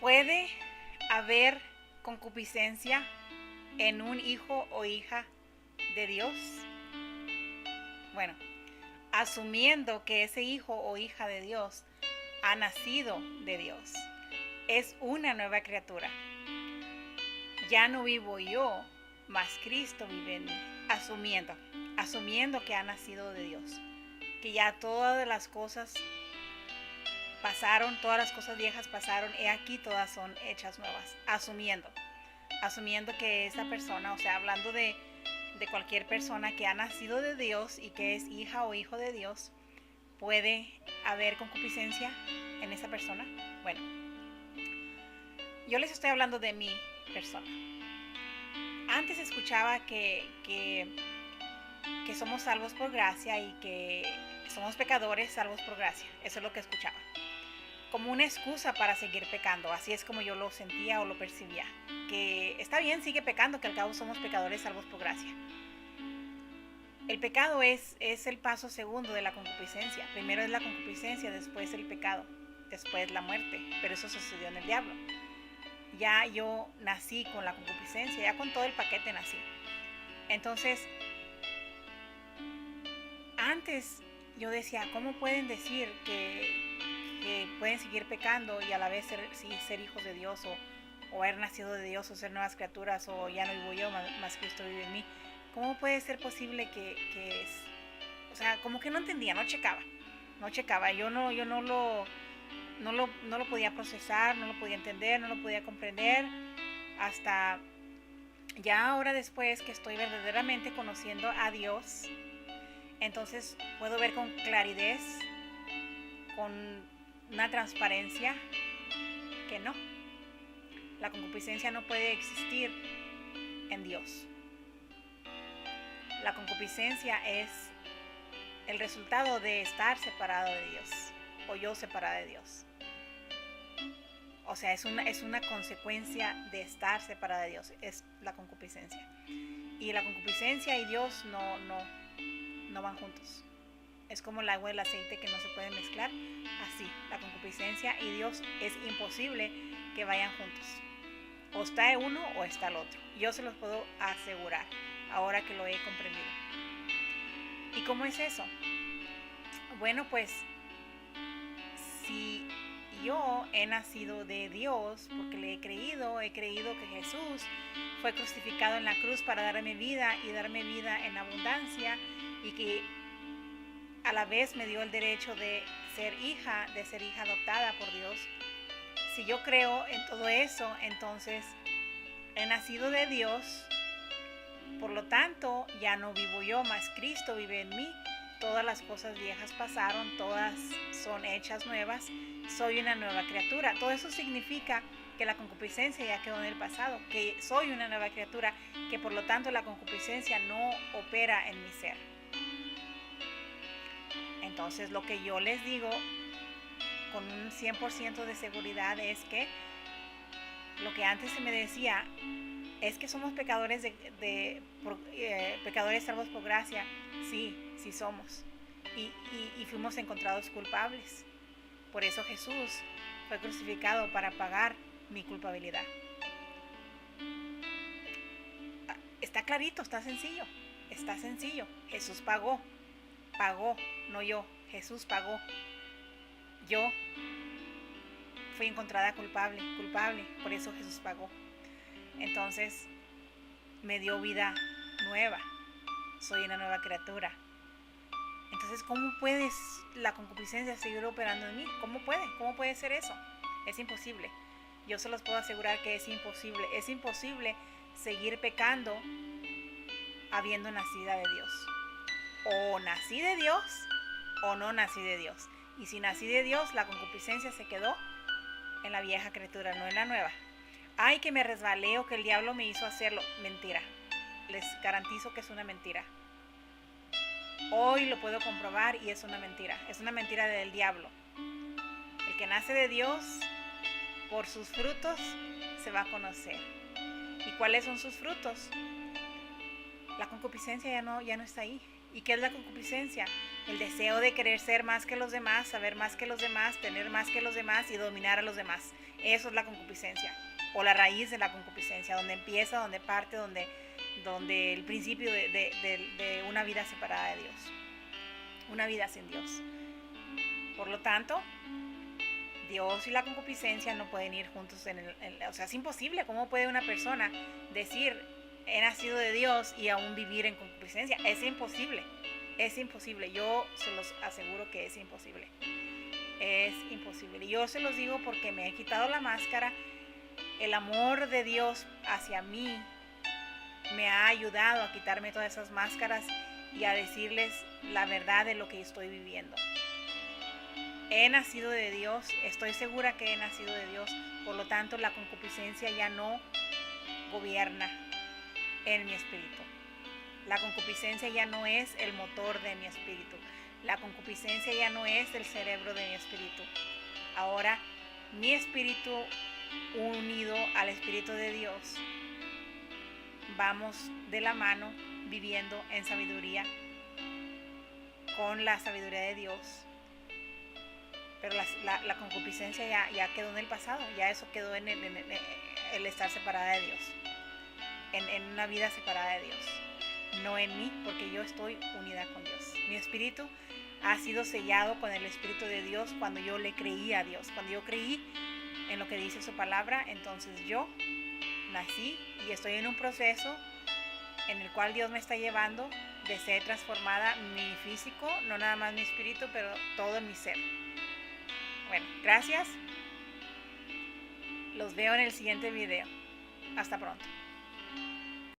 ¿Puede haber concupiscencia en un hijo o hija de Dios? Bueno, asumiendo que ese hijo o hija de Dios ha nacido de Dios, es una nueva criatura. Ya no vivo yo, mas Cristo vive en mí. Asumiendo que ha nacido de Dios, que ya todas las cosas pasaron, todas las cosas viejas pasaron, he aquí todas son hechas nuevas. Asumiendo que esa persona, o sea, hablando de cualquier persona que ha nacido de Dios y que es hija o hijo de Dios, ¿puede haber concupiscencia en esa persona? Bueno, yo les estoy hablando de mi persona. Antes escuchaba que somos salvos por gracia y que somos pecadores salvos por gracia. Eso es lo que escuchaba. Como una excusa para seguir pecando. Así es como yo lo sentía o lo percibía. Que está bien, sigue pecando, que al cabo somos pecadores salvos por gracia. El pecado es el paso segundo de la concupiscencia. Primero es la concupiscencia, después el pecado, después la muerte. Pero eso sucedió en el diablo. Ya yo nací con la concupiscencia, ya con todo el paquete nací. Entonces, antes yo decía, ¿cómo pueden decir que pueden seguir pecando y a la vez ser hijos de Dios o haber nacido de Dios o ser nuevas criaturas o ya no vivo yo, más Cristo vive en mí? ¿Cómo puede ser posible o sea, como que no entendía, no checaba, yo no lo podía procesar, no lo podía entender, no lo podía comprender, hasta ya ahora después que estoy verdaderamente conociendo a Dios, entonces puedo ver con claridad, con una transparencia, que no, la concupiscencia no puede existir en Dios. La concupiscencia es el resultado de estar separado de Dios, o yo separada de Dios. O sea, es una consecuencia de estar separada de Dios, es la concupiscencia. Y la concupiscencia y Dios no van juntos. Es como el agua y el aceite que no se pueden mezclar. Así, la concupiscencia y Dios es imposible que vayan juntos. O está uno o está el otro. Yo se los puedo asegurar, ahora que lo he comprendido. ¿Y cómo es eso? Bueno, pues, si yo he nacido de Dios, porque le he creído que Jesús fue crucificado en la cruz para darme vida y darme vida en abundancia, y que a la vez me dio el derecho de ser hija adoptada por Dios. Si yo creo en todo eso, entonces he nacido de Dios, por lo tanto ya no vivo yo, mas Cristo vive en mí. Todas las cosas viejas pasaron, todas son hechas nuevas, soy una nueva criatura. Todo eso significa que la concupiscencia ya quedó en el pasado, que soy una nueva criatura, que por lo tanto la concupiscencia no opera en mi ser. Entonces lo que yo les digo con un 100% de seguridad es que lo que antes se me decía es que somos pecadores pecadores salvos por gracia. Sí somos, y fuimos encontrados culpables. Por eso Jesús fue crucificado, para pagar mi culpabilidad. Está clarito, está sencillo. Jesús pagó, no yo. Jesús pagó. Yo fui encontrada culpable, por eso Jesús pagó. Entonces me dio vida nueva, soy una nueva criatura. Entonces, ¿cómo puede la concupiscencia seguir operando en mí? ¿Cómo puede ser eso? Es imposible. Yo se los puedo asegurar que es imposible. Es imposible seguir pecando habiendo nacida de Dios. O nací de Dios o no nací de Dios. Y si nací de Dios, la concupiscencia se quedó en la vieja criatura, no en la nueva. Ay, que me resbalé o que el diablo me hizo hacerlo. Mentira. Les garantizo que es una mentira. Hoy lo puedo comprobar y es una mentira. Es una mentira del diablo. El que nace de Dios, por sus frutos se va a conocer. ¿Y cuáles son sus frutos? La concupiscencia ya no está ahí. ¿Y qué es la concupiscencia? El deseo de querer ser más que los demás, saber más que los demás, tener más que los demás y dominar a los demás. Eso es la concupiscencia, o la raíz de la concupiscencia, donde empieza, donde parte, donde el principio de una vida separada de Dios, una vida sin Dios. Por lo tanto, Dios y la concupiscencia no pueden ir juntos o sea, es imposible. ¿Cómo puede una persona decir he nacido de Dios y aún vivir en concupiscencia? Es imposible. Es imposible, yo se los aseguro que es imposible. Es imposible. Y yo se los digo porque me he quitado la máscara. El amor de Dios hacia mí me ha ayudado a quitarme todas esas máscaras y a decirles la verdad de lo que estoy viviendo. He nacido de Dios, estoy segura que he nacido de Dios, por lo tanto la concupiscencia ya no gobierna en mi espíritu. La concupiscencia ya no es el motor de mi espíritu. La concupiscencia ya no es el cerebro de mi espíritu. Ahora, mi espíritu unido al Espíritu de Dios, vamos de la mano viviendo en sabiduría, con la sabiduría de Dios. Pero la concupiscencia ya quedó en el pasado, ya eso quedó en el estar separada de Dios, en una vida separada de Dios. No en mí, porque yo estoy unida con Dios. Mi espíritu ha sido sellado con el Espíritu de Dios cuando yo le creí a Dios. Cuando yo creí en lo que dice su palabra, entonces yo nací y estoy en un proceso en el cual Dios me está llevando de ser transformada mi físico, no nada más mi espíritu, pero todo mi ser. Bueno, gracias. Los veo en el siguiente video. Hasta pronto.